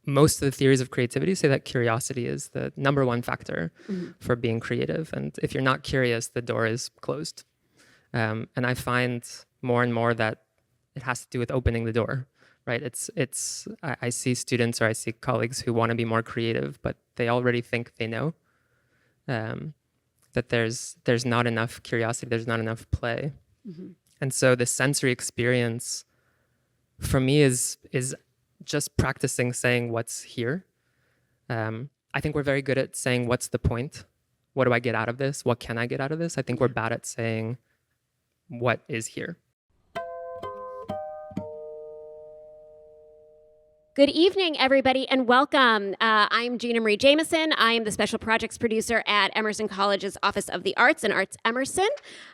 most of the theories of creativity say that curiosity is the number one factor for being creative. And if you're not curious, the door is closed. And I find more and more that it has to do with opening the door, right? I see students or I see colleagues who want to be more creative, but they already think they know that there's not enough curiosity, there's not enough play. And so the sensory experience for me is just practicing saying what's here. I think we're very good at saying, what's the point? What do I get out of this? What can I get out of this? I think we're bad at saying, what is here? Good evening, everybody, and welcome. I'm Gina Marie Jameson. I am the Special Projects Producer at Emerson College's Office of the Arts and ArtsEmerson.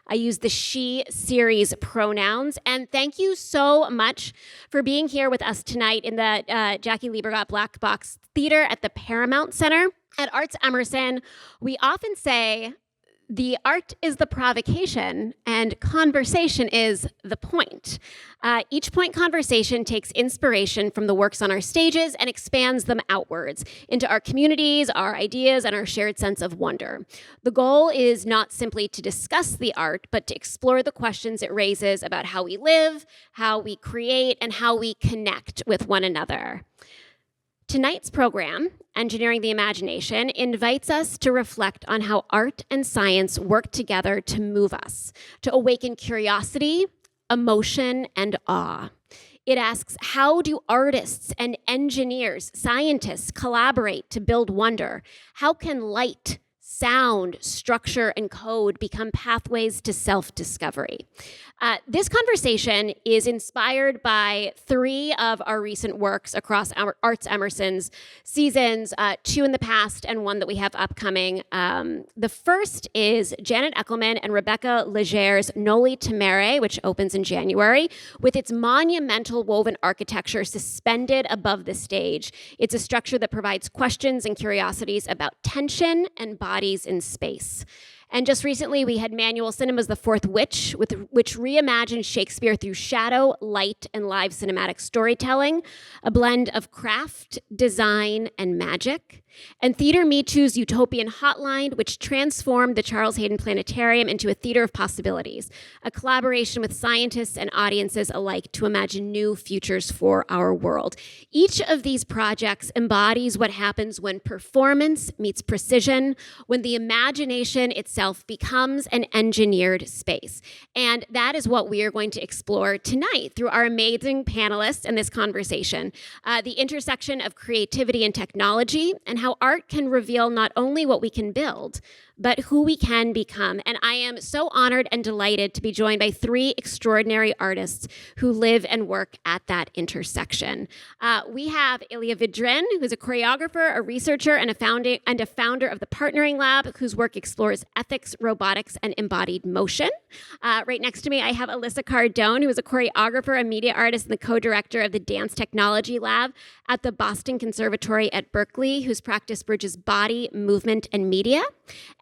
I use the she series pronouns, and thank you so much for being here with us tonight in the Jackie Liebergott Black Box Theater at the Paramount Center. At ArtsEmerson, we often say, the art is the provocation and conversation is the point. Each point conversation takes inspiration from the works on our stages and expands them outwards into our communities, our ideas, and our shared sense of wonder. The goal is not simply to discuss the art, but to explore the questions it raises about how we live, how we create, and how we connect with one another. Tonight's program, Engineering the Imagination, invites us to reflect on how art and science work together to move us, to awaken curiosity, emotion, and awe. It asks, how do artists and engineers, scientists collaborate to build wonder? How can light, sound, structure, and code become pathways to self-discovery? This conversation is inspired by three of our recent works across our ArtsEmerson's seasons, two in the past and one that we have upcoming. The first is Janet Echelman and Rebecca Leger's Noli Timere, which opens in January, with its monumental woven architecture suspended above the stage. It's a structure that provides questions and curiosities about tension and bodies in space. And just recently, we had Manual Cinema's The Fourth Witch, which reimagined Shakespeare through shadow, light, and live cinematic storytelling, a blend of craft, design, and magic. And Theater Mitu's Utopian Hotline, which transformed the Charles Hayden Planetarium into a theater of possibilities, a collaboration with scientists and audiences alike to imagine new futures for our world. Each of these projects embodies what happens when performance meets precision, when the imagination itself becomes an engineered space. And that is what we are going to explore tonight through our amazing panelists in this conversation. The intersection of creativity and technology, and how art can reveal not only what we can build, but who we can become. And I am so honored and delighted to be joined by three extraordinary artists who live and work at that intersection. We have Ilya Vidrin, who's a choreographer, a researcher, and a founder of the Partnering Lab, whose work explores ethics, robotics, and embodied motion. Right next to me, I have Alissa Cardone, who is a choreographer, a media artist, and the co-director of the Dance Technology Lab at the Boston Conservatory at Berkeley, whose practice bridges body, movement, and media.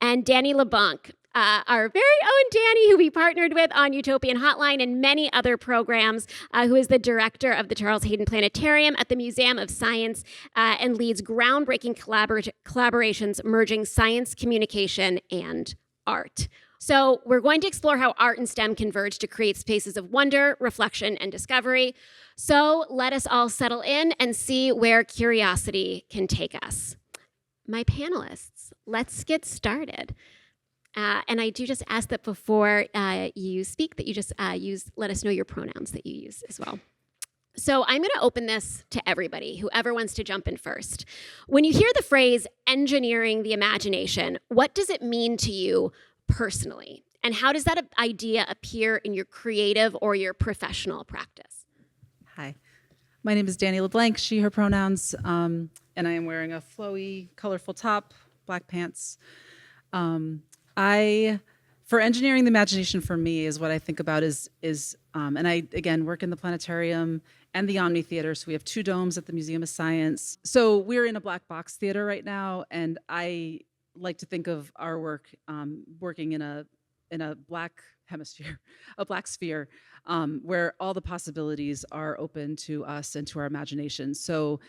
And Dani LeBlanc, our very own Dani, who we partnered with on Utopian Hotline and many other programs, who is the director of the Charles Hayden Planetarium at the Museum of Science and leads groundbreaking collaborations merging science, communication, and art. So we're going to explore how art and STEM converge to create spaces of wonder, reflection, and discovery. So let us all settle in and see where curiosity can take us. My panelists, let's get started. And I do just ask that before you speak, that you just let us know your pronouns that you use as well. So I'm going to open this to everybody, whoever wants to jump in first. When you hear the phrase engineering the imagination, what does it mean to you personally? And how does that idea appear in your creative or your professional practice? Hi, my name is Dani LeBlanc, she, her pronouns, and I am wearing a flowy, colorful top, black pants. For engineering the imagination for me is what I think about is and I, again, work in the planetarium and the Omni Theater, so we have two domes at the Museum of Science. So we're in a black box theater right now, and I like to think of our work working in a black hemisphere, a black sphere, where all the possibilities are open to us and to our imagination. So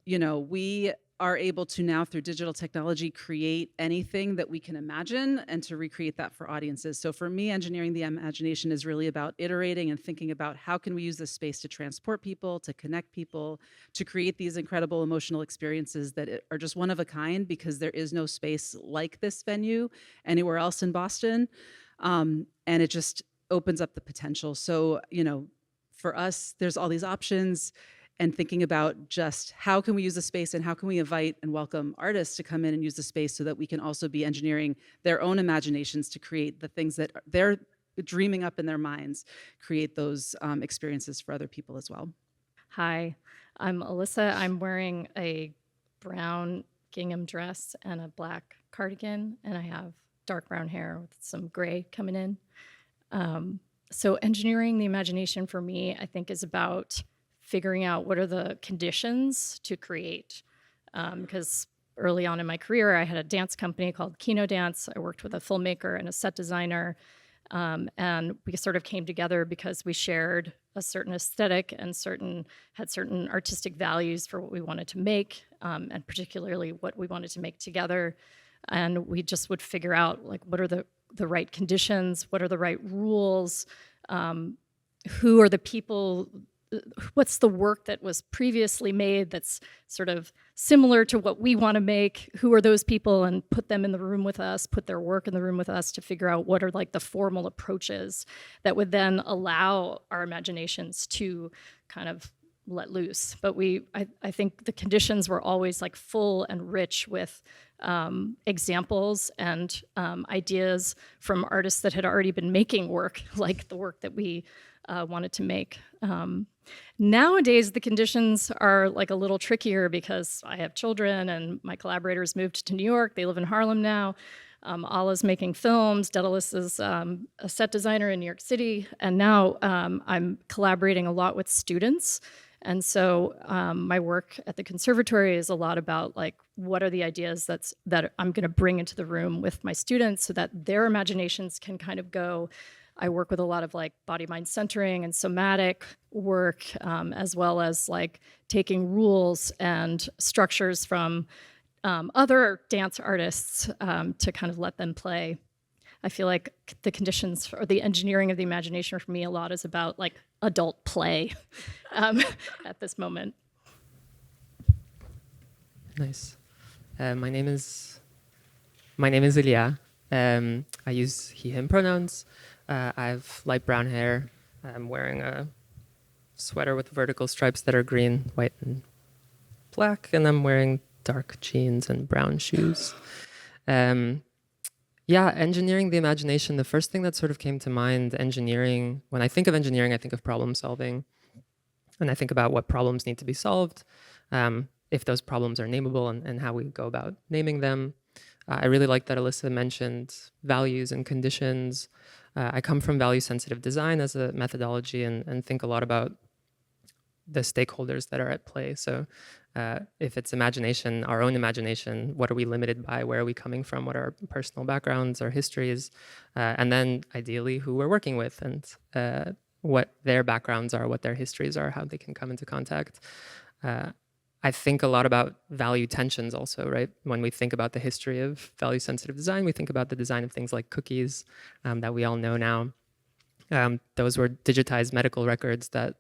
we are able to now, through digital technology, create anything that we can imagine and to recreate that for audiences. So for me, engineering the imagination is really about iterating and thinking about how can we use this space to transport people, to connect people, to create these incredible emotional experiences that are just one of a kind, because there is no space like this venue anywhere else in Boston. And it just opens up the potential. So, for us, there's all these options, and thinking about just how can we use the space and how can we invite and welcome artists to come in and use the space so that we can also be engineering their own imaginations to create the things that they're dreaming up in their minds, create those experiences for other people as well. Hi, I'm Alissa. I'm wearing a brown gingham dress and a black cardigan, and I have dark brown hair with some gray coming in. So engineering the imagination for me, I think, is about figuring out what are the conditions to create. Because early on in my career, I had a dance company called Kino Dance. I worked with a filmmaker and a set designer. And we sort of came together because we shared a certain aesthetic and had certain artistic values for what we wanted to make, and particularly what we wanted to make together. And we just would figure out, like, what are the right conditions, what are the right rules, who are the people, what's the work that was previously made that's sort of similar to what we want to make, who are those people, and put them in the room with us, put their work in the room with us to figure out what are like the formal approaches that would then allow our imaginations to kind of let loose. But I think the conditions were always like full and rich with examples and ideas from artists that had already been making work, like the work that we wanted to make. Nowadays, the conditions are like a little trickier because I have children and my collaborators moved to New York. They live in Harlem now. Ala's making films. Daedalus is a set designer in New York City. And now I'm collaborating a lot with students. And so my work at the conservatory is a lot about, like, what are the ideas that I'm going to bring into the room with my students so that their imaginations can kind of go. I work with a lot of like body-mind centering and somatic work, as well as like taking rules and structures from other dance artists to kind of let them play. I feel like the conditions or the engineering of the imagination for me a lot is about like adult play at this moment. Nice. My name is Ilya. I use he/him pronouns. I have light brown hair. I'm wearing a sweater with vertical stripes that are green, white, and black, and I'm wearing dark jeans and brown shoes. Engineering the imagination. The first thing that sort of came to mind, when I think of engineering, I think of problem solving. And I think about what problems need to be solved, if those problems are nameable, and how we go about naming them. I really like that Alissa mentioned values and conditions. I come from value-sensitive design as a methodology and think a lot about the stakeholders that are at play. So if it's imagination, our own imagination, what are we limited by? Where are we coming from? What are our personal backgrounds, our histories? And then ideally who we're working with and what their backgrounds are, what their histories are, how they can come into contact. I think a lot about value tensions also, right? When we think about the history of value-sensitive design, we think about the design of things like cookies that we all know now. Those were digitized medical records that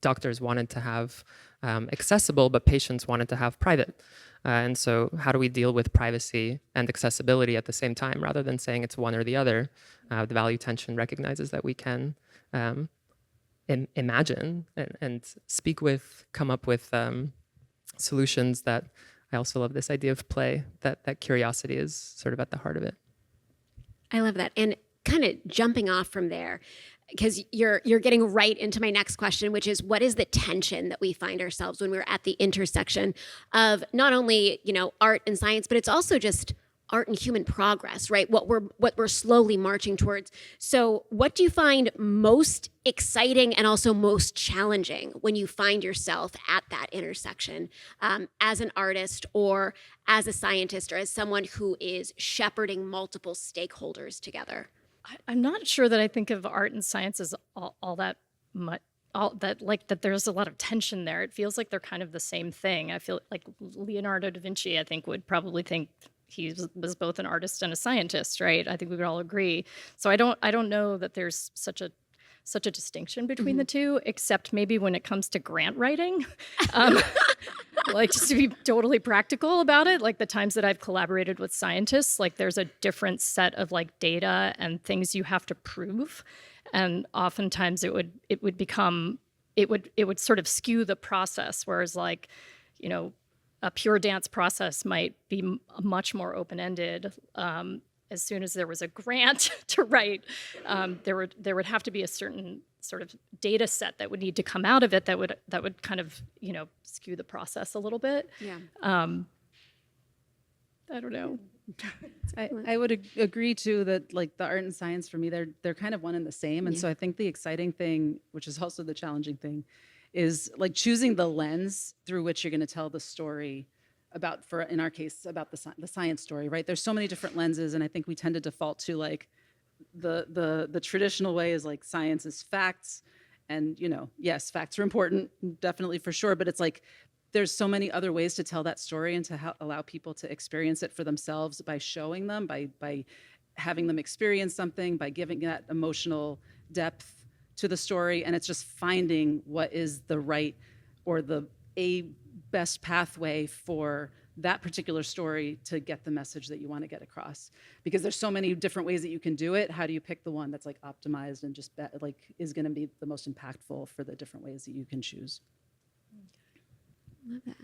doctors wanted to have accessible, but patients wanted to have private. And so how do we deal with privacy and accessibility at the same time, rather than saying it's one or the other? The value tension recognizes that we can imagine and speak with, come up with solutions that I also love this idea of play, that curiosity is sort of at the heart of it. I love that. And kind of jumping off from there, because you're getting right into my next question, which is, what is the tension that we find ourselves when we're at the intersection of not only, art and science, but it's also just art and human progress, right? What we're slowly marching towards. So what do you find most exciting and also most challenging when you find yourself at that intersection, as an artist or as a scientist or as someone who is shepherding multiple stakeholders together? I'm not sure that I think of art and science as all that that there's a lot of tension there. It feels like they're kind of the same thing. I feel like Leonardo da Vinci, I think, would probably think he was both an artist and a scientist, right? I think we would all agree. So I don't know that there's such a distinction between the two, except maybe when it comes to grant writing. Like, just to be totally practical about it, like the times that I've collaborated with scientists, like there's a different set of like data and things you have to prove. And oftentimes it would sort of skew the process. Whereas like, you know, a pure dance process might be much more open-ended. As soon as there was a grant to write, there would have to be a certain sort of data set that would need to come out of it that would kind of, you know, skew the process a little bit. Yeah. I don't know. I would agree too that like the art and science for me, they're kind of one and the same. And so I think the exciting thing, which is also the challenging thing, is like choosing the lens through which you're going to tell the story about, for in our case, about the science story, right? There's so many different lenses, and I think we tend to default to like the traditional way is like science is facts, and you know, yes, facts are important, definitely for sure, but it's like there's so many other ways to tell that story and to allow people to experience it for themselves by showing them, by having them experience something, by giving that emotional depth to the story, and it's just finding what is the right or the best pathway for that particular story to get the message that you want to get across. Because there's so many different ways that you can do it. How do you pick the one that's like optimized and just like is going to be the most impactful for the different ways that you can choose? Love that.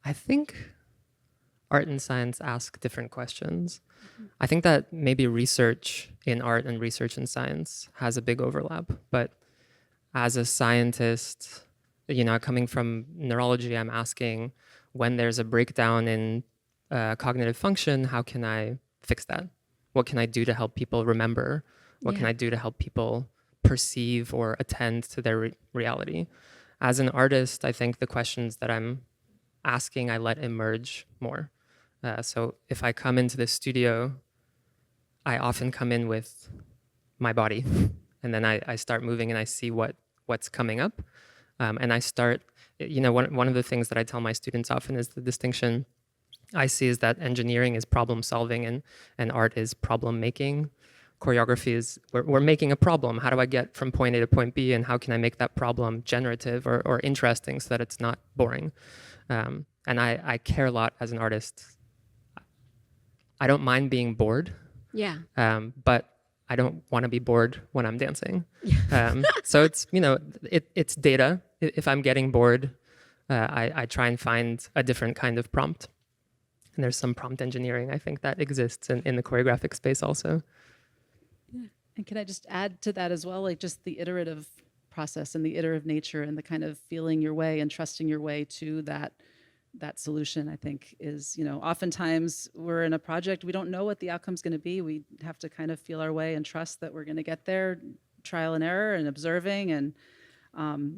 I think art and science ask different questions. I think that maybe research in art and research in science has a big overlap. But as a scientist, you know, coming from neurology, I'm asking when there's a breakdown in cognitive function, how can I fix that? What can I do to help people remember? What can I do to help people perceive or attend to their reality? As an artist, I think the questions that I'm asking, I let emerge more. So if I come into the studio, I often come in with my body, and then I start moving and I see what's coming up. And I start, you know, one of the things that I tell my students often is the distinction I see is that engineering is problem solving and art is problem making. Choreography is, we're making a problem. How do I get from point A to point B, and how can I make that problem generative or interesting so that it's not boring? And I care a lot as an artist. I don't mind being bored. Yeah. But I don't want to be bored when I'm dancing. So it's, you know, it's data. If I'm getting bored, I try and find a different kind of prompt. And there's some prompt engineering, I think, that exists in the choreographic space also. Yeah. And can I just add to that as well, like just the iterative process and the iterative nature and the kind of feeling your way and trusting your way to that solution, I think is, you know, oftentimes we're in a project, we don't know what the outcome's going to be. We have to kind of feel our way and trust that we're going to get there, trial and error and observing. And,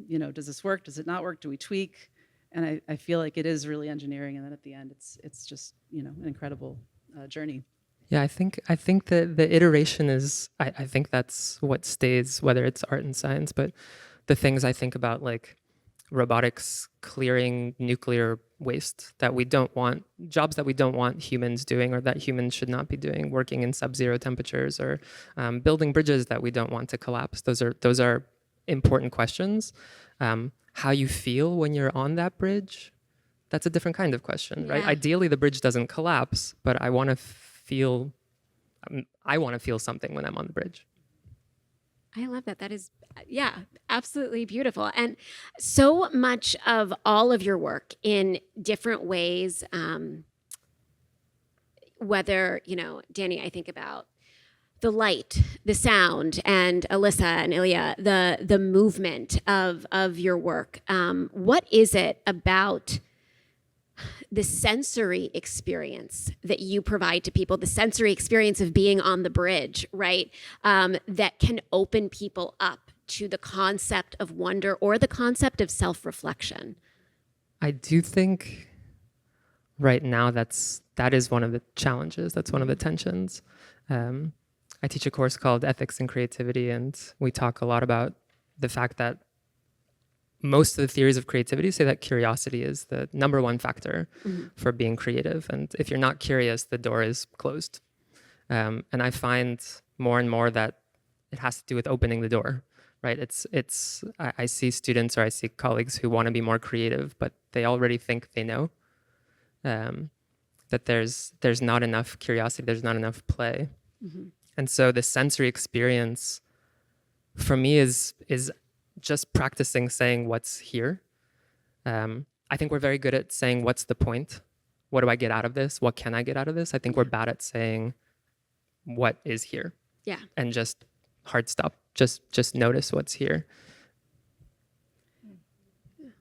you know, does this work? Does it not work? Do we tweak? And I feel like it is really engineering. And then at the end, it's just, you know, an incredible journey. Yeah, I think the iteration is, I think that's what stays, whether it's art and science, but the things I think about, like robotics clearing nuclear waste that we don't want, jobs that we don't want humans doing or that humans should not be doing, working in sub-zero temperatures, or building bridges that we don't want to collapse. Those are important questions. How you feel when you're on that bridge, that's a different kind of question, right? Ideally, the bridge doesn't collapse, but I want to feel something when I'm on the bridge. I love that. That is, absolutely beautiful. And so much of all of your work in different ways, whether, you know, Dani, I think about the light, the sound, and Alissa and Ilya, the movement of your work. What is it about the sensory experience that you provide to people, the sensory experience of being on the bridge, right, that can open people up to the concept of wonder or the concept of self-reflection? I do think right now that is one of the challenges, that's one of the tensions. I teach a course called Ethics and Creativity, and we talk a lot about the fact that most of the theories of creativity say that curiosity is the number one factor for being creative. And if you're not curious, the door is closed. And I find more and more that it has to do with opening the door, right? I see students or I see colleagues who want to be more creative, but they already think they know that there's not enough curiosity, there's not enough play. And so the sensory experience for me is just practicing saying what's here. I think we're very good at saying, what's the point? What do I get out of this? What can I get out of this? I think we're bad at saying what is here. Yeah. And just hard stop. Just notice what's here.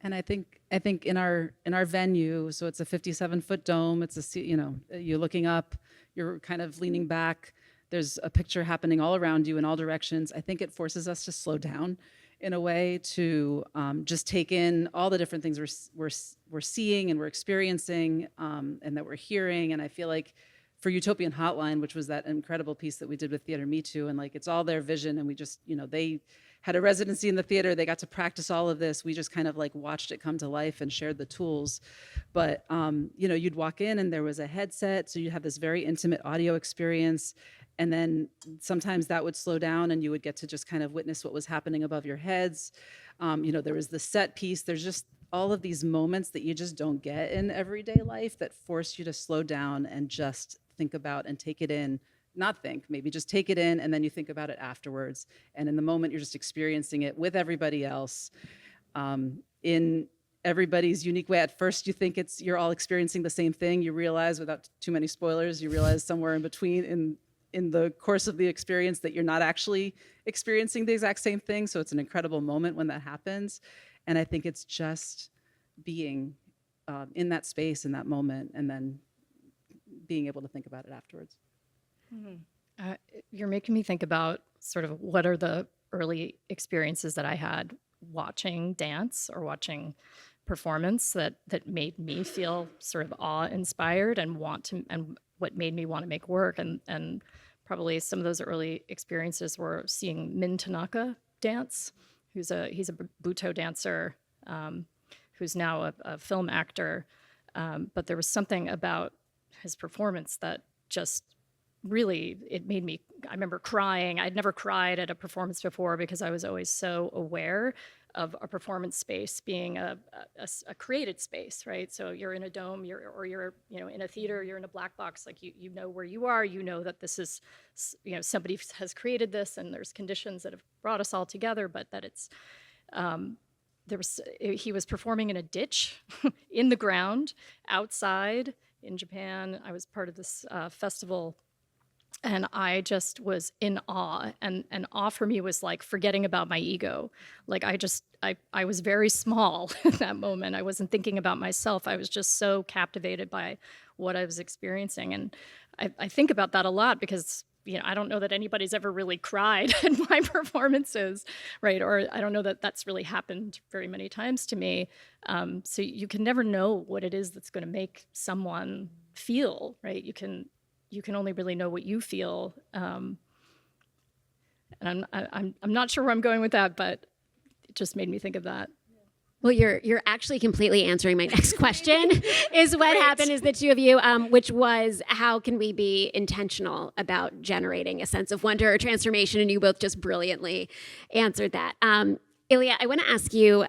And I think in our venue, so it's a 57-foot dome. It's you're looking up, you're kind of leaning back. There's a picture happening all around you in all directions. I think it forces us to slow down in a way to just take in all the different things we're seeing and we're experiencing and that we're hearing. And I feel like for Utopian Hotline, which was that incredible piece that we did with Theater Mitu, and like it's all their vision, and we just, they had a residency in the theater, they got to practice all of this. We just kind of like watched it come to life and shared the tools. But you'd walk in and there was a headset, so you have this very intimate audio experience. And then sometimes that would slow down and you would get to just kind of witness what was happening above your heads. There was the set piece. There's just all of these moments that you just don't get in everyday life that force you to slow down and just think about and take it in. Not think, maybe just take it in, and then you think about it afterwards. And in the moment, you're just experiencing it with everybody else in everybody's unique way. At first, you think you're all experiencing the same thing. You realize, without too many spoilers, you realize somewhere in between in the course of the experience that you're not actually experiencing the exact same thing. So it's an incredible moment when that happens. And I think it's just being in that space, in that moment, and then being able to think about it afterwards. You're making me think about sort of what are the early experiences that I had watching dance or watching performance that made me feel sort of awe-inspired and what made me want to make work. And probably some of those early experiences were seeing Min Tanaka dance, he's a Buto dancer who's now a film actor. But there was something about his performance that just really, it made me, I remember crying. I'd never cried at a performance before because I was always so aware of a performance space being a created space, right? So you're in a dome, you're in a theater, you're in a black box, like you know where you are, you know that this is, somebody has created this and there's conditions that have brought us all together, but that it's, he was performing in a ditch in the ground outside in Japan. I was part of this festival. And I just was in awe. And awe for me was like forgetting about my ego. Like I was very small at that moment. I wasn't thinking about myself. I was just so captivated by what I was experiencing. And I think about that a lot because, I don't know that anybody's ever really cried at my performances, right? Or I don't know that that's really happened very many times to me. So you can never know what it is that's going to make someone feel, right? You can only really know what you feel, and I'm not sure where I'm going with that, but it just made me think of that. Well, you're actually completely answering my next question. Is what happened is the two of you, which was how can we be intentional about generating a sense of wonder or transformation, and you both just brilliantly answered that. Ilya, I want to ask you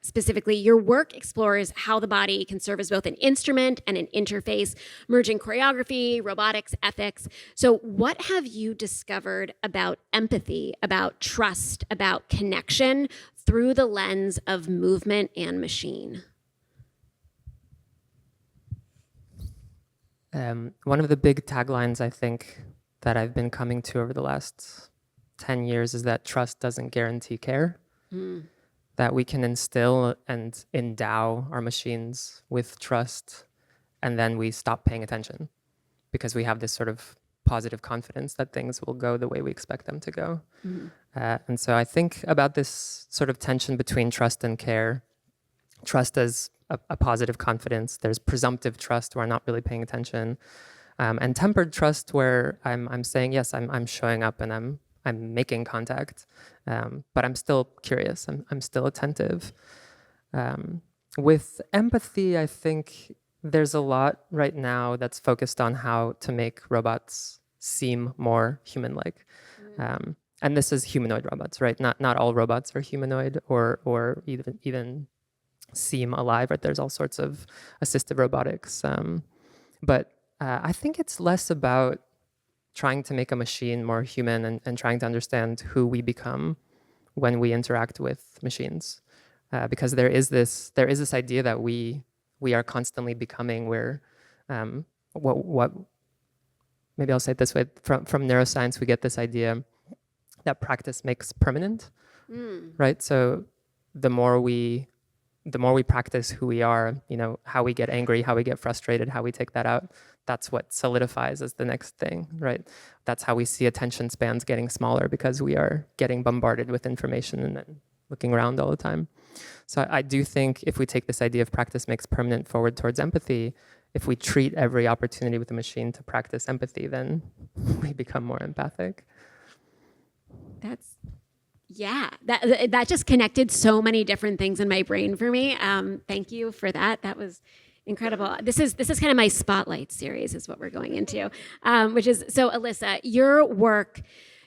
specifically, your work explores how the body can serve as both an instrument and an interface, merging choreography, robotics, ethics. So what have you discovered about empathy, about trust, about connection through the lens of movement and machine? One of the big taglines I think that I've been coming to over the last 10 years is that trust doesn't guarantee care. That we can instill and endow our machines with trust, and then we stop paying attention because we have this sort of positive confidence that things will go the way we expect them to go. And so I think about this sort of tension between trust and care. Trust as a positive confidence. There's presumptive trust where I'm not really paying attention. and tempered trust, where I'm saying yes, I'm showing up and I'm making contact, but I'm still curious. I'm still attentive. With empathy, I think there's a lot right now that's focused on how to make robots seem more human-like. And this is humanoid robots, right? Not all robots are humanoid or even seem alive, right? There's all sorts of assistive robotics. But I think it's less about trying to make a machine more human and trying to understand who we become when we interact with machines. Because there is this idea that we are constantly becoming. We're what maybe I'll say it this way, from neuroscience we get this idea that practice makes permanent, right? So the more we practice who we are, how we get angry, how we get frustrated, how we take that out, that's what solidifies as the next thing, right? That's how we see attention spans getting smaller, because we are getting bombarded with information and then looking around all the time. So I do think if we take this idea of practice makes permanent forward towards empathy, if we treat every opportunity with the machine to practice empathy, then we become more empathic. That just connected so many different things in my brain for me. Thank you for that. That was incredible. This is kind of my spotlight series is what we're going into, which is, so Alissa, your work,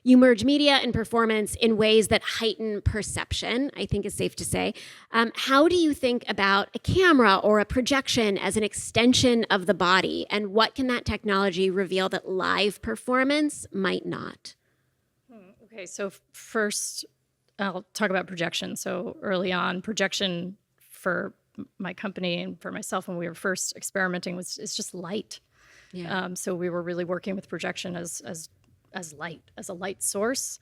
you merge media and performance in ways that heighten perception, I think is safe to say. How do you think about a camera or a projection as an extension of the body, and what can that technology reveal that live performance might not? Okay, so first I'll talk about projection. So early on, projection for my company and for myself when we were first experimenting is just light. Yeah. So we were really working with projection as light, as a light source.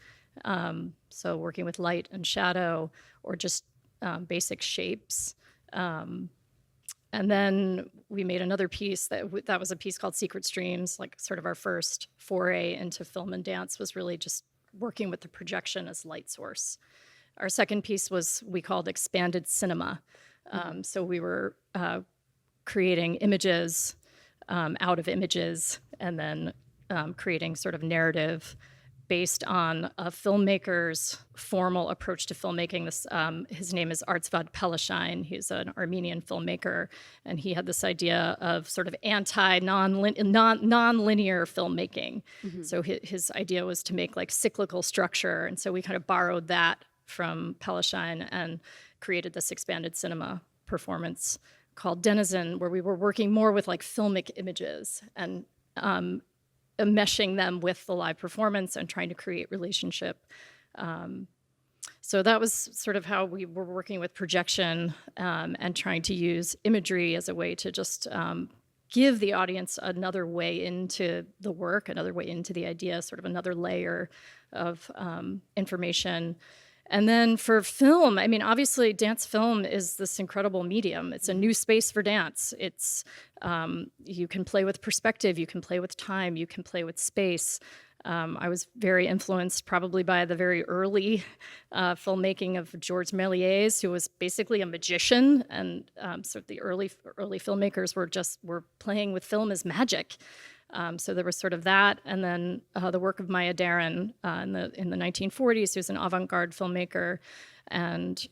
So working with light and shadow, or just basic shapes. And then we made another piece that was a piece called Secret Streams, like sort of our first foray into film and dance was really just working with the projection as light source. Our second piece we called expanded cinema. So we were creating images out of images, and then creating sort of narrative based on a filmmaker's formal approach to filmmaking. His name is Artsvad Peleshine. He's an Armenian filmmaker, and he had this idea of sort of non-linear filmmaking. Mm-hmm. So his idea was to make like cyclical structure, and so we kind of borrowed that from Peleshine and created this expanded cinema performance called Denizen, where we were working more with like filmic images and meshing them with the live performance and trying to create relationship. So that was sort of how we were working with projection, and trying to use imagery as a way to just give the audience another way into the work, another way into the idea, sort of another layer of information. And then for film, I mean, obviously dance film is this incredible medium. It's a new space for dance. It's, you can play with perspective, you can play with time, you can play with space. I was very influenced probably by the very early filmmaking of Georges Méliès, who was basically a magician. And so the early filmmakers were playing with film as magic. So there was sort of that, and then the work of Maya Deren in the 1940s, who's an avant-garde filmmaker, and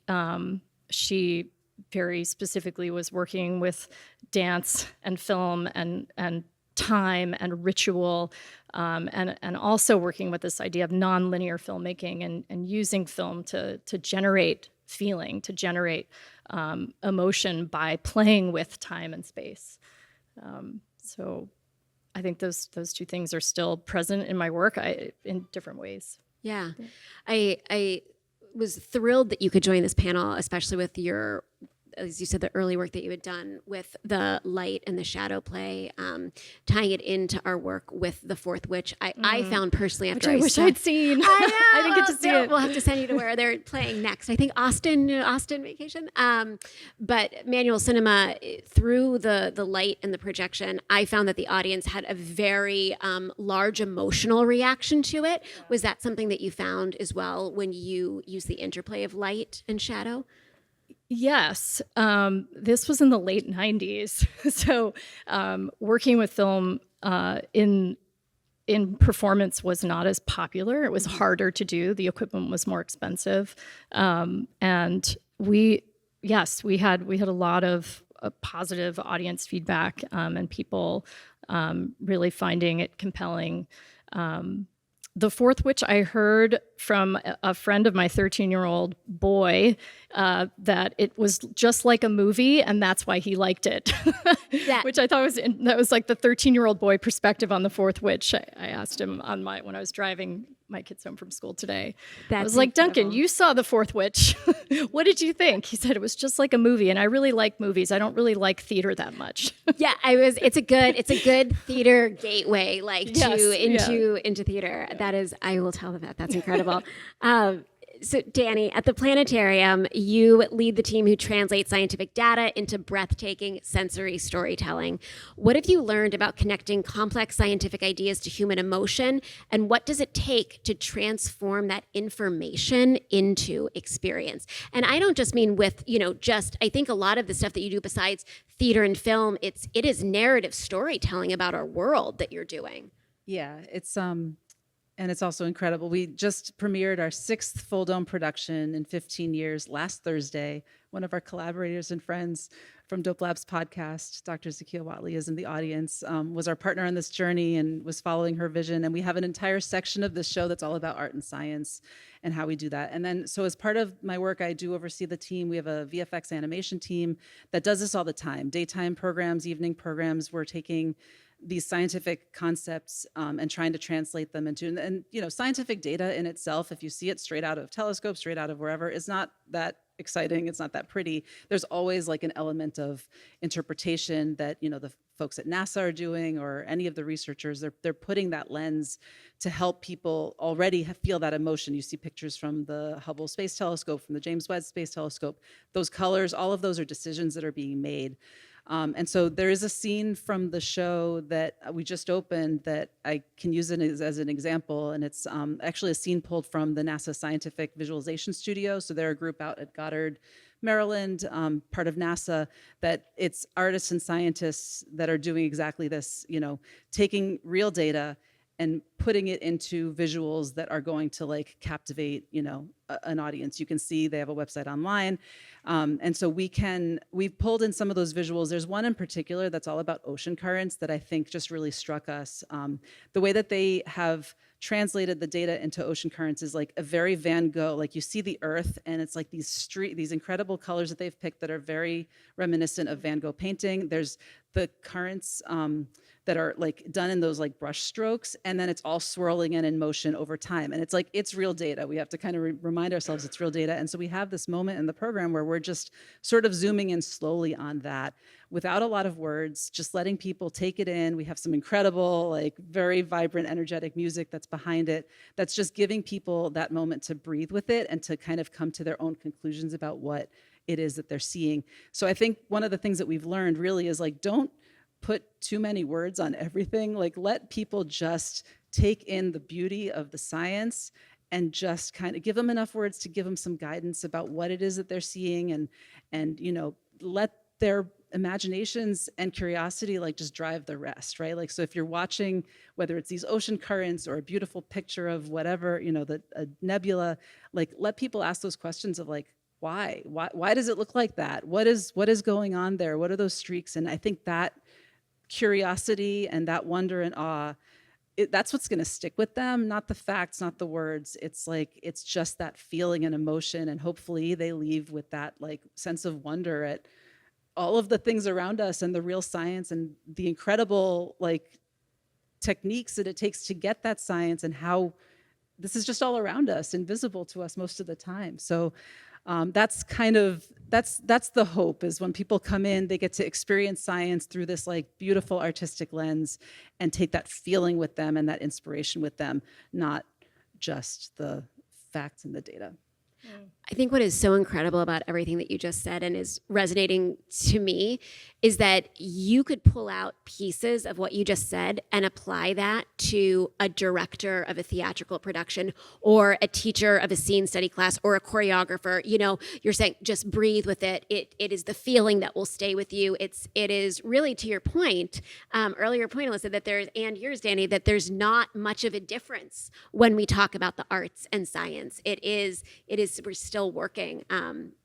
she very specifically was working with dance and film and time and ritual, and also working with this idea of non-linear filmmaking and using film to generate feeling, to generate emotion by playing with time and space. So I think those two things are still present in my work in different ways. Yeah. I was thrilled that you could join this panel, especially with your, as you said, the early work that you had done with the light and the shadow play, tying it into our work with The Fourth Witch. I found personally after Which I wish I'd seen. I know. I didn't get to see it. We'll have to send you to where they're playing next. I think Austin vacation. But manual cinema, through the light and the projection, I found that the audience had a very large emotional reaction to it. Yeah. Was that something that you found as well when you use the interplay of light and shadow? Yes. This was in the late 90s. So working with film in performance was not as popular. It was harder to do. The equipment was more expensive, and we had a lot of positive audience feedback, and people really finding it compelling. The fourth witch, I heard from a friend of my 13-year-old boy that it was just like a movie, and that's why he liked it. Which I thought that was like the 13-year-old boy perspective on the fourth witch. I asked him when I was driving my kids home from school today. I was like, Duncan, you saw the fourth witch. What did you think? He said it was just like a movie, and I really like movies. I don't really like theater that much. Yeah, it's a good theater gateway, into theater. Yeah. That is, I will tell them that. That's incredible. So Dani, at the planetarium, you lead the team who translates scientific data into breathtaking sensory storytelling. What have you learned about connecting complex scientific ideas to human emotion, and what does it take to transform that information into experience? And I don't just mean with, I think a lot of the stuff that you do besides theater and film, it is narrative storytelling about our world that you're doing. Yeah, and it's also incredible. We just premiered our 6th full dome production in 15 years last Thursday. One of our collaborators and friends from Dope Labs podcast, Dr. Zakiya Watley, is in the audience, was our partner on this journey and was following her vision. And we have an entire section of this show that's all about art and science and how we do that. And then, so as part of my work, I do oversee the team. We have a VFX animation team that does this all the time. Daytime programs, evening programs, we're taking these scientific concepts and trying to translate them into, and scientific data in itself, if you see it straight out of telescope, straight out of wherever, is not that exciting. It's not that pretty. There's always like an element of interpretation that, the folks at NASA are doing, or any of the researchers, they're putting that lens to help people already feel that emotion. You see pictures from the Hubble Space Telescope, from the James Webb Space Telescope, those colors, all of those are decisions that are being made. And so there is a scene from the show that we just opened that I can use it as an example, and it's actually a scene pulled from the NASA Scientific Visualization Studio. So they're a group out at Goddard, Maryland, part of NASA, that it's artists and scientists that are doing exactly this, taking real data and putting it into visuals that are going to captivate, an audience. You can see they have a website online. And so we've pulled in some of those visuals. There's one in particular that's all about ocean currents that I think just really struck us. The way that they have translated the data into ocean currents is like a very Van Gogh, like you see the earth and it's like these incredible colors that they've picked that are very reminiscent of Van Gogh painting. There's the currents that are done in those brush strokes, and then it's all swirling in motion over time. And it's real data. We have to kind of remind ourselves it's real data. And so we have this moment in the program where we're just sort of zooming in slowly on that without a lot of words, just letting people take it in. We have some incredible, very vibrant, energetic music that's behind it, that's just giving people that moment to breathe with it and to kind of come to their own conclusions about what it is that they're seeing. So I think one of the things that we've learned really is don't put too many words on everything. Let people just take in the beauty of the science and just kind of give them enough words to give them some guidance about what it is that they're seeing, and let their imaginations and curiosity just drive the rest, right? So if you're watching, whether it's these ocean currents or a beautiful picture of whatever, a nebula, let people ask those questions of why does it look like that? What is going on there? What are those streaks? And I think that curiosity and that wonder and awe, that's what's going to stick with them, not the facts, not the words. It's just that feeling and emotion, and hopefully they leave with that sense of wonder at all of the things around us and the real science and the incredible techniques that it takes to get that science, and how this is just all around us, invisible to us most of the time. So that's the hope, is when people come in, they get to experience science through this beautiful artistic lens and take that feeling with them and that inspiration with them, not just the facts and the data. I think what is so incredible about everything that you just said and is resonating to me is that you could pull out pieces of what you just said and apply that to a director of a theatrical production or a teacher of a scene study class or a choreographer. You know, you're saying just breathe with it. It is the feeling that will stay with you. It is really, to your point, earlier point, Alissa, that there's, and yours, Dani, that there's not much of a difference when we talk about the arts and science. It is we're still working,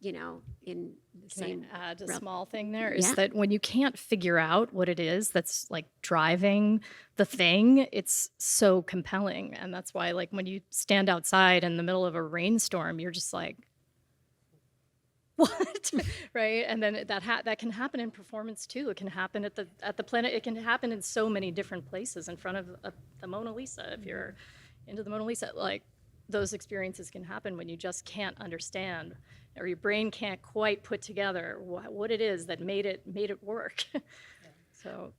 you know, in the same. Can I add a realm. small thing there is Yeah. that when you can't figure out what it is that's like driving the thing, it's so compelling. And that's why, like, when you stand outside in the middle of a rainstorm, you're just like, what? Right? And then that can happen in performance too. It can happen at the Planet. It can happen in so many different places in front of the Mona Lisa. If you're into the Mona Lisa, like, those experiences can happen when you just can't understand, or your brain can't quite put together what it is that made it work. So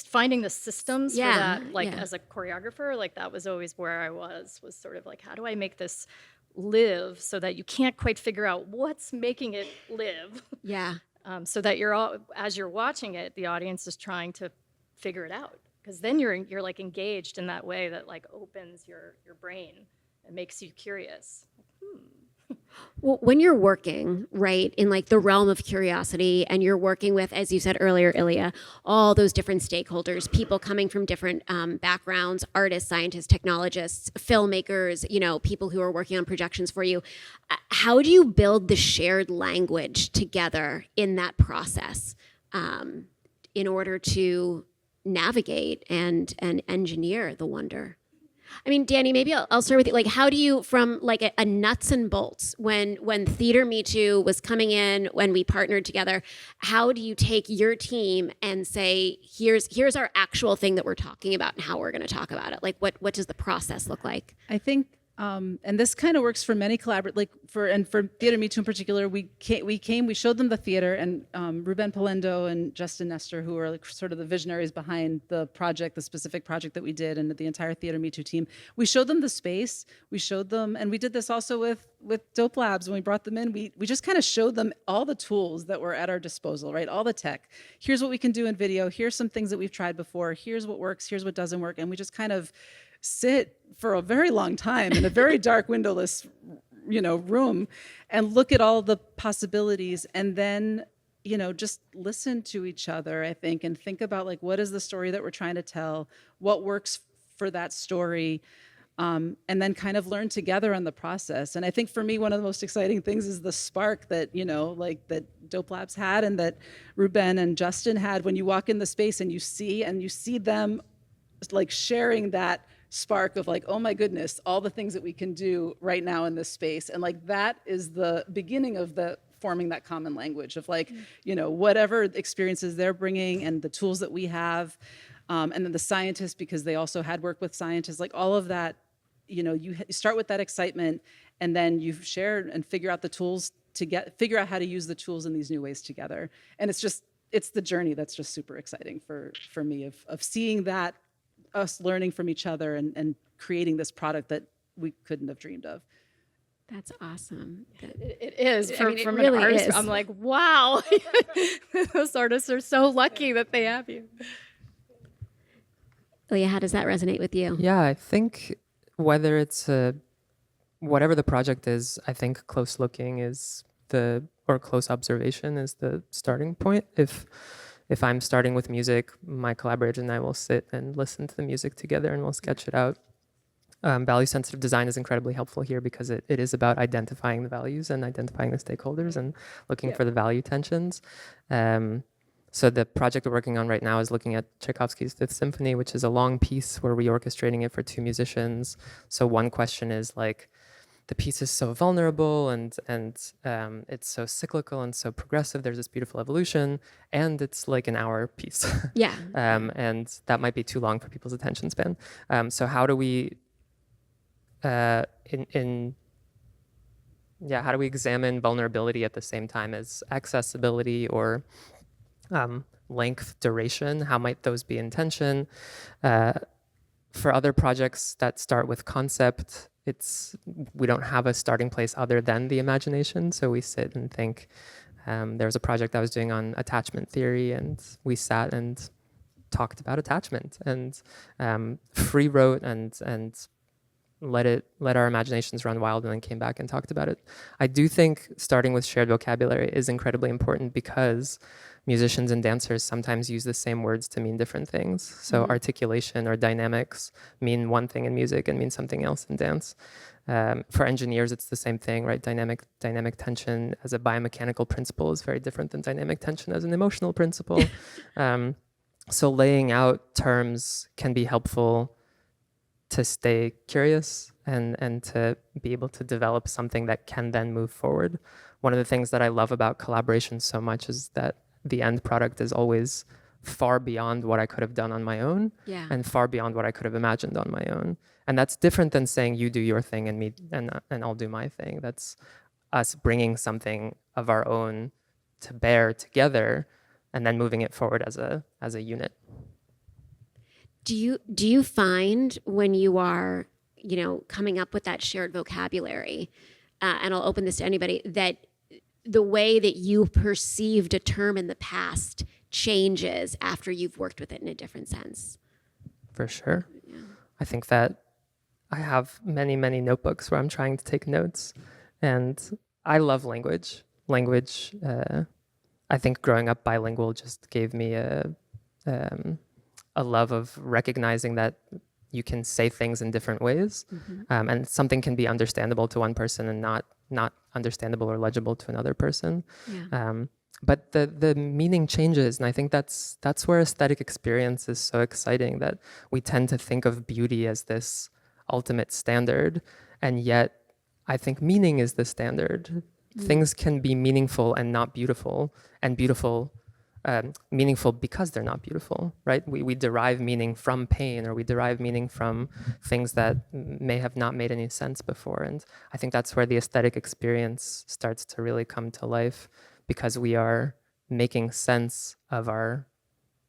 finding the systems for that, like as a choreographer, like that was always where I was sort of like, how do I make this live so that you can't quite figure out what's making it live? Yeah. So that as you're watching it, the audience is trying to figure it out. Because then you're like engaged in that way that like opens your brain and makes you curious. Well, when you're working, right, in like the realm of curiosity, and you're working with, as you said earlier, Ilya, all those different stakeholders, people coming from different backgrounds, artists, scientists, technologists, filmmakers, you know, people who are working on projections for you, how do you build the shared language together in that process in order to navigate and engineer the wonder? I mean, Dani, maybe I'll start with you. Like, how do you, from like a nuts and bolts, when Theater Mitu was coming in, when we partnered together, how do you take your team and say, here's our actual thing that we're talking about and how we're going to talk about it? Like, what does the process look like? I think, and this kind of works for many for Theater Mitu in particular. We showed them the theater, and Ruben Polendo and Justin Nestor, who are like sort of the visionaries behind the project, the specific project that we did, and the entire Theater Mitu team. We showed them the space. We showed them, and we did this also with Dope Labs when we brought them in. We just kind of showed them all the tools that were at our disposal, right? All the tech. Here's what we can do in video. Here's some things that we've tried before. Here's what works. Here's what doesn't work, and we just kind of sit for a very long time in a very dark, windowless, room, and look at all the possibilities, and then, just listen to each other, I think, and think about like, what is the story that we're trying to tell? What works for that story? And then kind of learn together on the process. And I think for me, one of the most exciting things is the spark that, that Dope Labs had and that Ruben and Justin had when you walk in the space and you see them like sharing that spark of like, oh my goodness, all the things that we can do right now in this space. And like, that is the beginning of forming that common language of like, whatever experiences they're bringing and the tools that we have. And then the scientists, because they also had worked with scientists, like all of that, you start with that excitement, and then you share and figure out the tools figure out how to use the tools in these new ways together. And it's the journey that's just super exciting for me of seeing that, us learning from each other and creating this product that we couldn't have dreamed of. That's awesome. It is. I mean, it from really an artist, is. I'm like, wow, those artists are so lucky that they have you. Ilya, how does that resonate with you? Yeah, I think whether it's whatever the project is, I think close looking or close observation is the starting point. If I'm starting with music, my collaborator and I will sit and listen to the music together and we'll sketch it out. Value-sensitive design is incredibly helpful here because it is about identifying the values and identifying the stakeholders and looking for the value tensions. So the project we're working on right now is looking at Tchaikovsky's Fifth Symphony, which is a long piece where we're orchestrating it for 2 musicians. So one question is like, the piece is so vulnerable and it's so cyclical and so progressive. There's this beautiful evolution, and it's like an hour piece. Yeah. And that might be too long for people's attention span. So how do we, how do we examine vulnerability at the same time as accessibility or length, duration? How might those be in tension? For other projects that start with concept, we don't have a starting place other than the imagination. So we sit and think. There was a project I was doing on attachment theory, and we sat and talked about attachment and free wrote and let our imaginations run wild, and then came back and talked about it. I do think starting with shared vocabulary is incredibly important because musicians and dancers sometimes use the same words to mean different things. So articulation or dynamics mean one thing in music and mean something else in dance. For engineers, it's the same thing, right? Dynamic tension as a biomechanical principle is very different than dynamic tension as an emotional principle. So laying out terms can be helpful to stay curious and to be able to develop something that can then move forward. One of the things that I love about collaboration so much is that the end product is always far beyond what I could have done on my own and far beyond what I could have imagined on my own. And that's different than saying you do your thing and me and I'll do my thing. That's us bringing something of our own to bear together and then moving it forward as a unit. Do you find when you are, coming up with that shared vocabulary, and I'll open this to anybody, that the way that you perceived a term in the past changes after you've worked with it in a different sense? For sure. Yeah. I think that I have many, many notebooks where I'm trying to take notes, and I love language. I think growing up bilingual just gave me a love of recognizing that you can say things in different ways, and something can be understandable to one person and not understandable or legible to another person. Yeah. But the meaning changes, and I think that's where aesthetic experience is so exciting, that we tend to think of beauty as this ultimate standard, and yet I think meaning is the standard. Things can be meaningful and not beautiful, and meaningful because they're not beautiful, right? We derive meaning from pain, or we derive meaning from things that may have not made any sense before. And I think that's where the aesthetic experience starts to really come to life, because we are making sense of our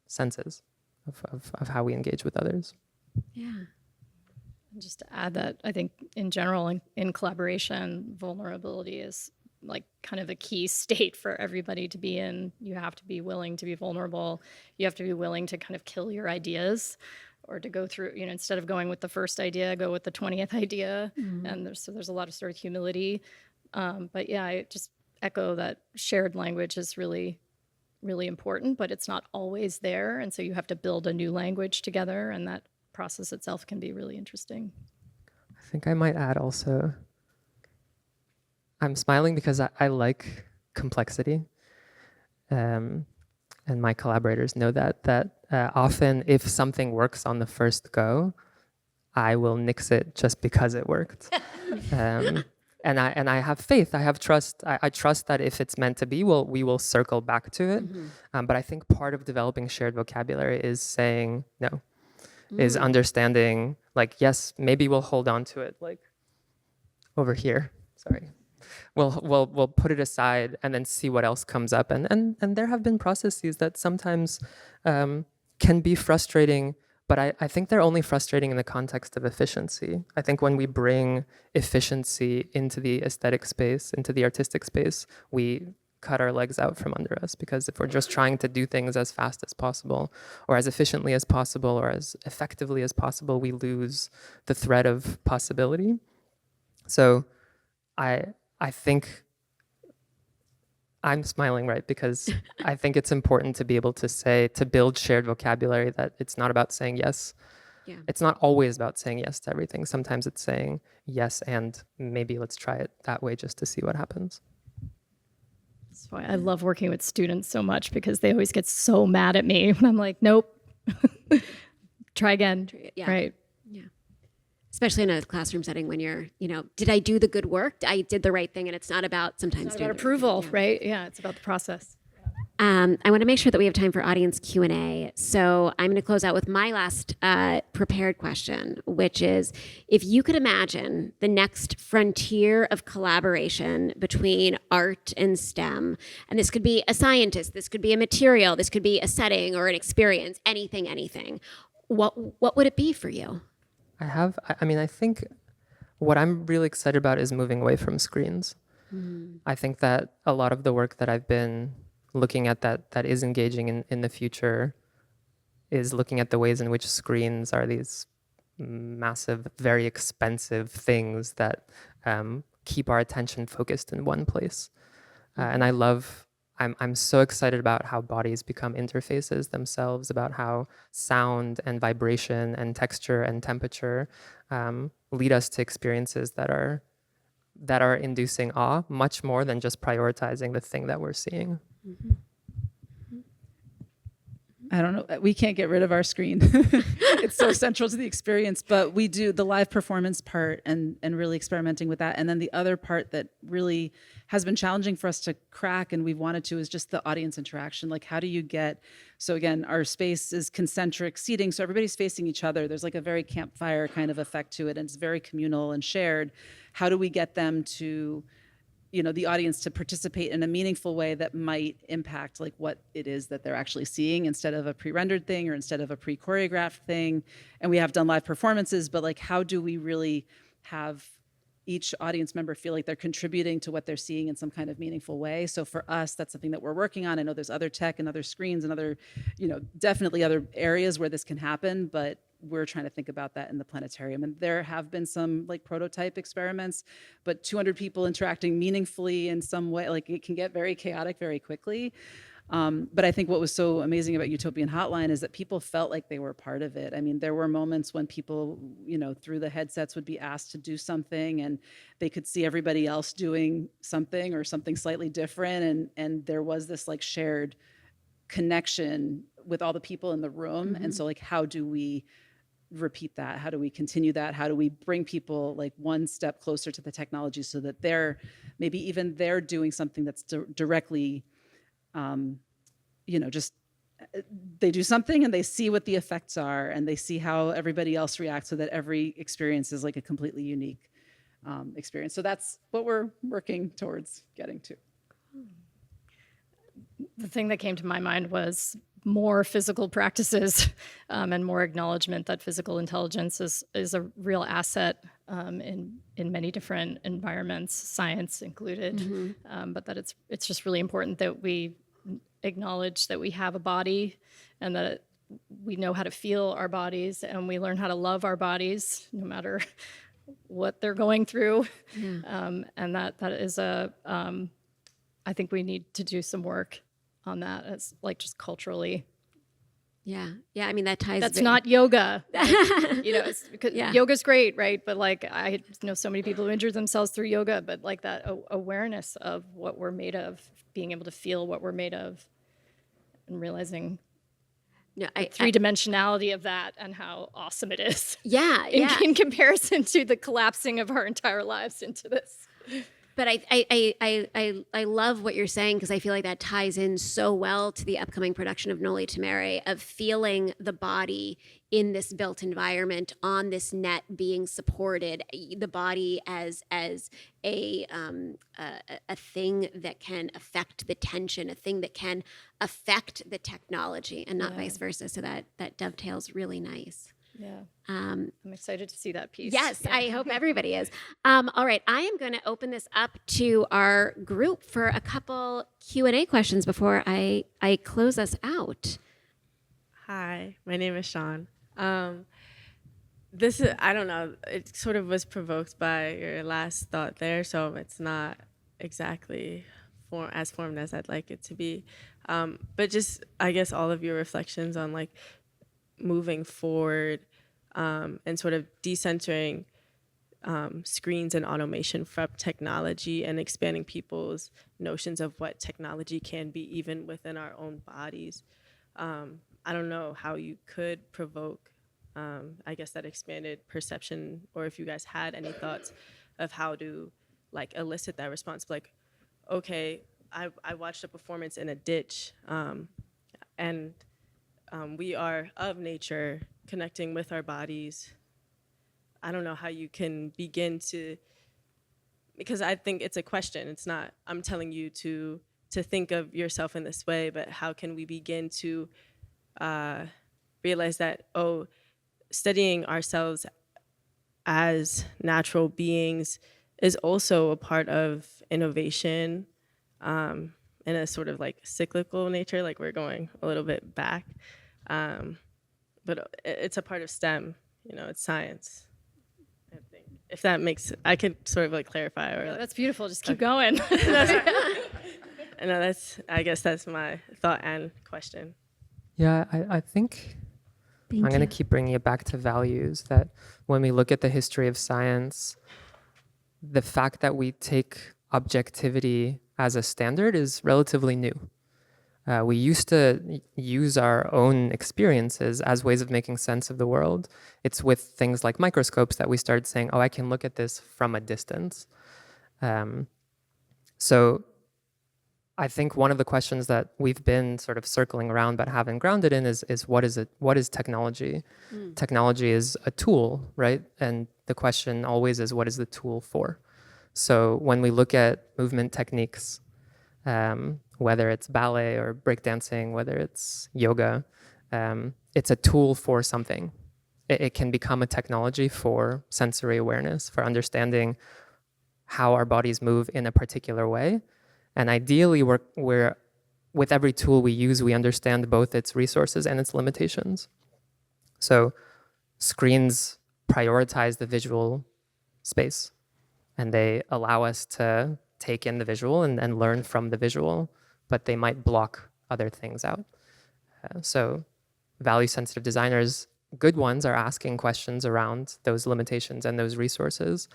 senses, of how we engage with others. Yeah. And just to add that, I think in general, in collaboration, vulnerability is like kind of a key state for everybody to be in. You have to be willing to be vulnerable. You have to be willing to kind of kill your ideas, or to go through, instead of going with the first idea, go with the 20th idea. And there's a lot of sort of humility. But yeah, I just echo that shared language is really, really important, but it's not always there. And so you have to build a new language together, and that process itself can be really interesting. I think I might add also, I'm smiling because I like complexity, and my collaborators know that often if something works on the first go, I will nix it just because it worked. And I have faith, I have trust. I trust that if it's meant to be, we will circle back to it. But I think part of developing shared vocabulary is saying no, is understanding, like, yes, maybe we'll hold on to it, like over here. Sorry. We'll put it aside and then see what else comes up. And there have been processes that sometimes can be frustrating, but I think they're only frustrating in the context of efficiency. I think when we bring efficiency into the aesthetic space, into the artistic space, we cut our legs out from under us, because if we're just trying to do things as fast as possible, or as efficiently as possible, or as effectively as possible, we lose the thread of possibility. So I think I'm smiling, right? Because I think it's important to be able to build shared vocabulary, that it's not about saying yes. Yeah. It's not always about saying yes to everything. Sometimes it's saying yes, and maybe let's try it that way just to see what happens. That's why I love working with students so much, because they always get so mad at me when I'm like, nope, try again. Yeah. Right. Yeah. Especially in a classroom setting, when you're, did I do the good work? I did the right thing, and it's not about sometimes it's not about approval, right? Yeah, it's about the process. I want to make sure that we have time for audience Q&A. So I'm going to close out with my last prepared question, which is, if you could imagine the next frontier of collaboration between art and STEM, and this could be a scientist, this could be a material, this could be a setting or an experience, anything, what would it be for you? I think what I'm really excited about is moving away from screens. I think that a lot of the work that I've been looking at that is engaging in the future is looking at the ways in which screens are these massive, very expensive things that keep our attention focused in one place. And I'm so excited about how bodies become interfaces themselves, about how sound and vibration and texture and temperature lead us to experiences that are inducing awe much more than just prioritizing the thing that we're seeing. I don't know. We can't get rid of our screen. It's so central to the experience, but we do the live performance part and really experimenting with that. And then the other part that really has been challenging for us to crack and we've wanted to is just the audience interaction. Like, how do you get, so again, our space is concentric seating, so everybody's facing each other. There's like a very campfire kind of effect to it, and it's very communal and shared. How do we get them to, the audience to participate in a meaningful way that might impact like what it is that they're actually seeing instead of a pre-rendered thing or instead of a pre-choreographed thing? And we have done live performances, but like, how do we really have each audience member feel like they're contributing to what they're seeing in some kind of meaningful way? So for us, that's something that we're working on. I know there's other tech and other screens and other, definitely other areas where this can happen, but we're trying to think about that in the planetarium. And there have been some like prototype experiments, but 200 people interacting meaningfully in some way, like it can get very chaotic very quickly. But I think what was so amazing about Utopian Hotline is that people felt like they were part of it. I mean, there were moments when people, through the headsets would be asked to do something and they could see everybody else doing something or something slightly different. And there was this like shared connection with all the people in the room. And so like, how do we repeat that? How do we continue that? How do we bring people like one step closer to the technology so that they're doing something that's directly, just they do something and they see what the effects are and they see how everybody else reacts so that every experience is like a completely unique experience. So that's what we're working towards getting to. The thing that came to my mind was more physical practices and more acknowledgement that physical intelligence is a real asset in many different environments, science included, but that it's just really important that we acknowledge that we have a body and that we know how to feel our bodies and we learn how to love our bodies no matter what they're going through. And that is I think we need to do some work on that as like just culturally. Yeah. I mean, that ties. That's not yoga. It's because yoga's great, right? But like I know so many people who injure themselves through yoga, but like that awareness of what we're made of, being able to feel what we're made of, and realizing the three-dimensionality of that and how awesome it is. In comparison to the collapsing of our entire lives into this. But I love what you're saying because I feel like that ties in so well to the upcoming production of Noli Timere, of feeling the body in this built environment on this net being supported, the body as a thing that can affect the tension, a thing that can affect the technology, and not vice versa. So that dovetails really nice. Yeah. I'm excited to see that piece. Yes, yeah. I hope everybody is. All right, I am going to open this up to our group for a couple Q&A questions before I close us out. Hi, my name is Sean. This is, I don't know, it sort of was provoked by your last thought there, so it's not exactly as formed as I'd like it to be. But just, I guess, all of your reflections on like moving forward and sort of decentering screens and automation from technology and expanding people's notions of what technology can be even within our own bodies. I don't know how you could provoke, I guess, that expanded perception, or if you guys had any thoughts of how to like elicit that response. Like, okay, I watched a performance in a ditch and we are of nature, connecting with our bodies. I don't know how you can begin to, because I think it's a question. It's not, I'm telling you to think of yourself in this way, but how can we begin to realize that, studying ourselves as natural beings is also a part of innovation, in a sort of like cyclical nature, like we're going a little bit back. But it's a part of STEM, it's science. I think. If that makes, I could sort of like clarify. Or That's beautiful. Just keep going. No, I guess that's my thought and question. Yeah, I think I'm going to keep bringing it back to values, that when we look at the history of science, the fact that we take objectivity as a standard is relatively new. We used to use our own experiences as ways of making sense of the world. It's with things like microscopes that we started saying, oh, I can look at this from a distance. So I think one of the questions that we've been sort of circling around but haven't grounded in is what is it? What is technology? Technology is a tool, right? And the question always is, what is the tool for? So when we look at movement techniques, whether it's ballet or breakdancing, whether it's yoga, it's a tool for something. It can become a technology for sensory awareness, for understanding how our bodies move in a particular way. And ideally, we're with every tool we use, we understand both its resources and its limitations. So screens prioritize the visual space, and they allow us to take in the visual and learn from the visual, but they might block other things out. So value-sensitive designers, good ones, are asking questions around those limitations and those resources.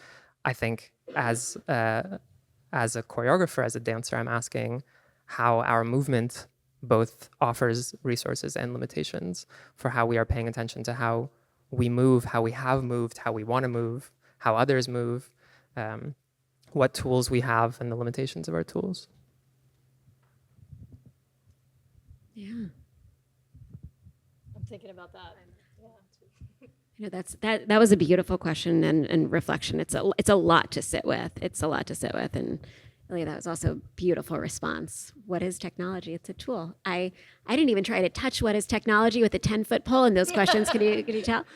I think as a choreographer, as a dancer, I'm asking how our movement both offers resources and limitations for how we are paying attention to how we move, how we have moved, how we want to move, how others move, what tools we have and the limitations of our tools. Yeah. I'm thinking about that. That was a beautiful question and reflection. It's a lot to sit with. And Ilya, that was also a beautiful response. What is technology? It's a tool. I didn't even try to touch what is technology with a 10-foot pole in those questions. Could you tell?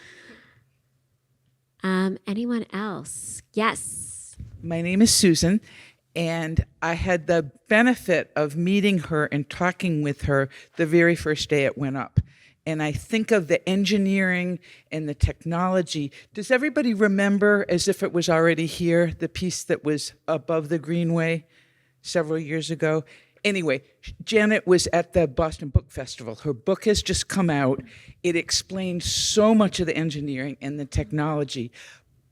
Anyone else? Yes. My name is Susan, and I had the benefit of meeting her and talking with her the very first day it went up. And I think of the engineering and the technology. Does everybody remember, as if it was already here, the piece that was above the Greenway several years ago? Anyway, Janet was at the Boston Book Festival. Her book has just come out. It explains so much of the engineering and the technology.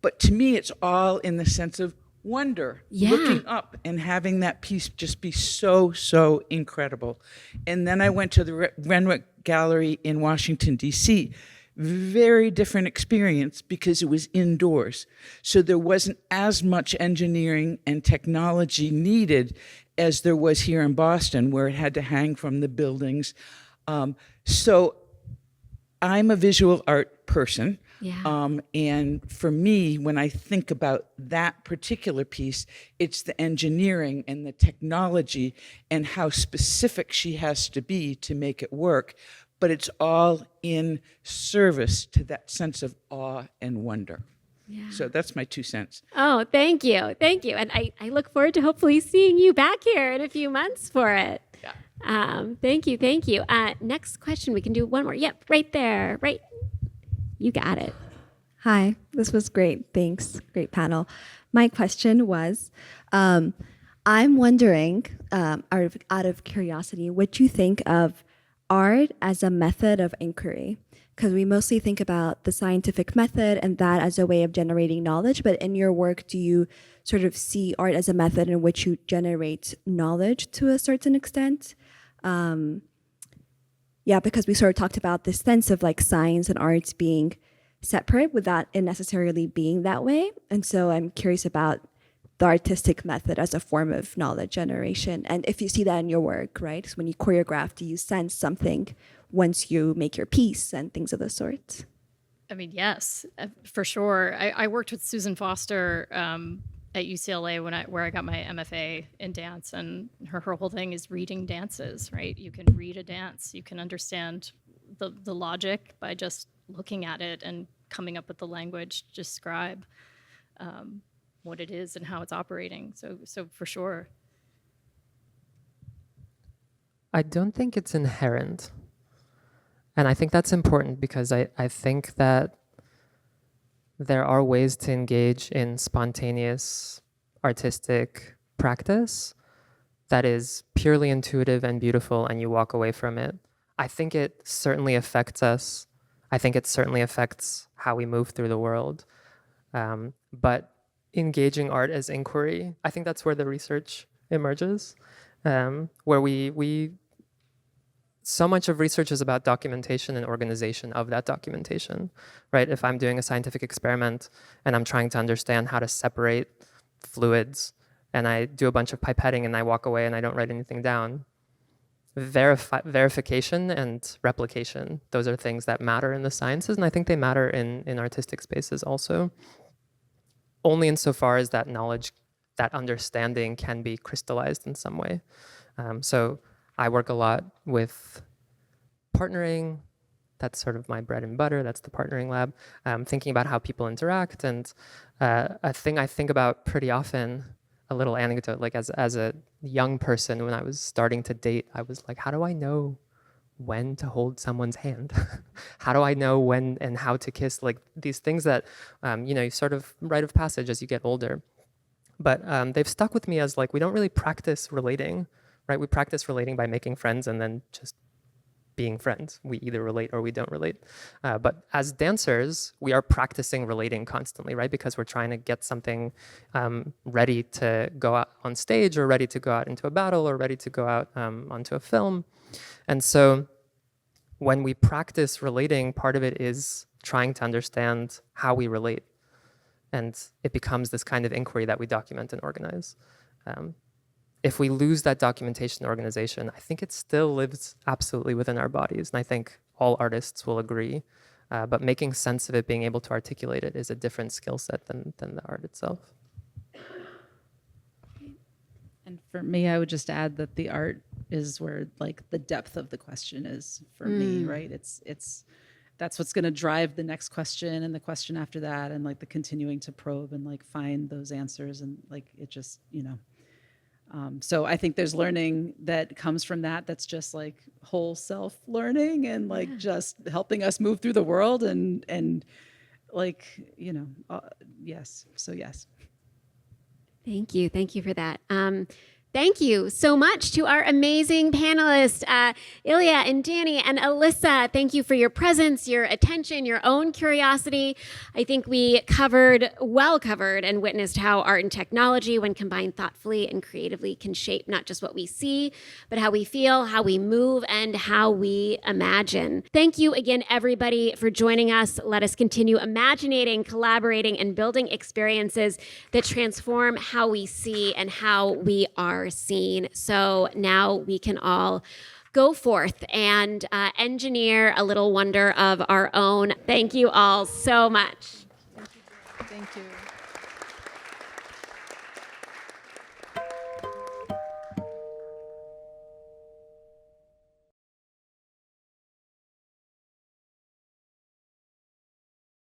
But to me, it's all in the sense of wonder, looking up and having that piece just be so, so incredible. And then I went to the Renwick Gallery in Washington, D.C. Very different experience because it was indoors. So there wasn't as much engineering and technology needed as there was here in Boston, where it had to hang from the buildings. So I'm a visual art person. And for me, when I think about that particular piece, it's the engineering and the technology and how specific she has to be to make it work. But it's all in service to that sense of awe and wonder. Yeah. So that's my 2 cents. Oh, thank you. Thank you. And I look forward to hopefully seeing you back here in a few months for it. Yeah. Thank you. Thank you. Next question. We can do one more. Yep, right there. Right. You got it. Hi, this was great. Thanks. Great panel. My question was, I'm wondering, out of curiosity, what you think of art as a method of inquiry? Because we mostly think about the scientific method and that as a way of generating knowledge, but in your work, do you sort of see art as a method in which you generate knowledge to a certain extent? Because we sort of talked about this sense of like science and arts being separate without it necessarily being that way. And so I'm curious about the artistic method as a form of knowledge generation. And if you see that in your work, right? So when you choreograph, do you sense something once you make your piece and things of the sort? I mean, yes, for sure. I worked with Susan Foster at UCLA where I got my MFA in dance, and her whole thing is reading dances, right? You can read a dance, you can understand the logic by just looking at it and coming up with the language to describe what it is and how it's operating. So for sure. I don't think it's inherent. And I think that's important because I think that there are ways to engage in spontaneous artistic practice that is purely intuitive and beautiful, and you walk away from it. I think it certainly affects us. I think it certainly affects how we move through the world. But engaging art as inquiry, I think that's where the research emerges, where we so much of research is about documentation and organization of that documentation, right? If I'm doing a scientific experiment and I'm trying to understand how to separate fluids, and I do a bunch of pipetting and I walk away and I don't write anything down, verification and replication, those are things that matter in the sciences, and I think they matter in artistic spaces also, only insofar as that knowledge, that understanding can be crystallized in some way. So I work a lot with partnering. That's sort of my bread and butter. That's the partnering lab. Thinking about how people interact. And a thing I think about pretty often, a little anecdote, like as a young person, when I was starting to date, I was like, how do I know when to hold someone's hand? How do I know when and how to kiss? Like these things that, you sort of rite of passage as you get older. But they've stuck with me as like, we don't really practice relating, right? We practice relating by making friends and then just being friends. We either relate or we don't relate. But as dancers, we are practicing relating constantly, right? Because we're trying to get something ready to go out on stage, or ready to go out into a battle, or ready to go out onto a film. And so when we practice relating, part of it is trying to understand how we relate. And it becomes this kind of inquiry that we document and organize. If we lose that documentation and organization, I think it still lives absolutely within our bodies. And I think all artists will agree. But making sense of it, being able to articulate it, is a different skill set than the art itself. And for me, I would just add that the art is where like the depth of the question is for me, right? It's that's what's going to drive the next question and the question after that, and like the continuing to probe and like find those answers, and like it just, so I think there's learning that comes from that. That's just like whole self learning and like just helping us move through the world and like, yes. So yes. Thank you. Thank you for that. Thank you so much to our amazing panelists, Ilya and Dani and Alissa. Thank you for your presence, your attention, your own curiosity. I think we well covered and witnessed how art and technology, when combined thoughtfully and creatively, can shape not just what we see, but how we feel, how we move, and how we imagine. Thank you again, everybody, for joining us. Let us continue imaginating, collaborating, and building experiences that transform how we see and how we are seen. So now we can all go forth and engineer a little wonder of our own. Thank you all so much. Thank you.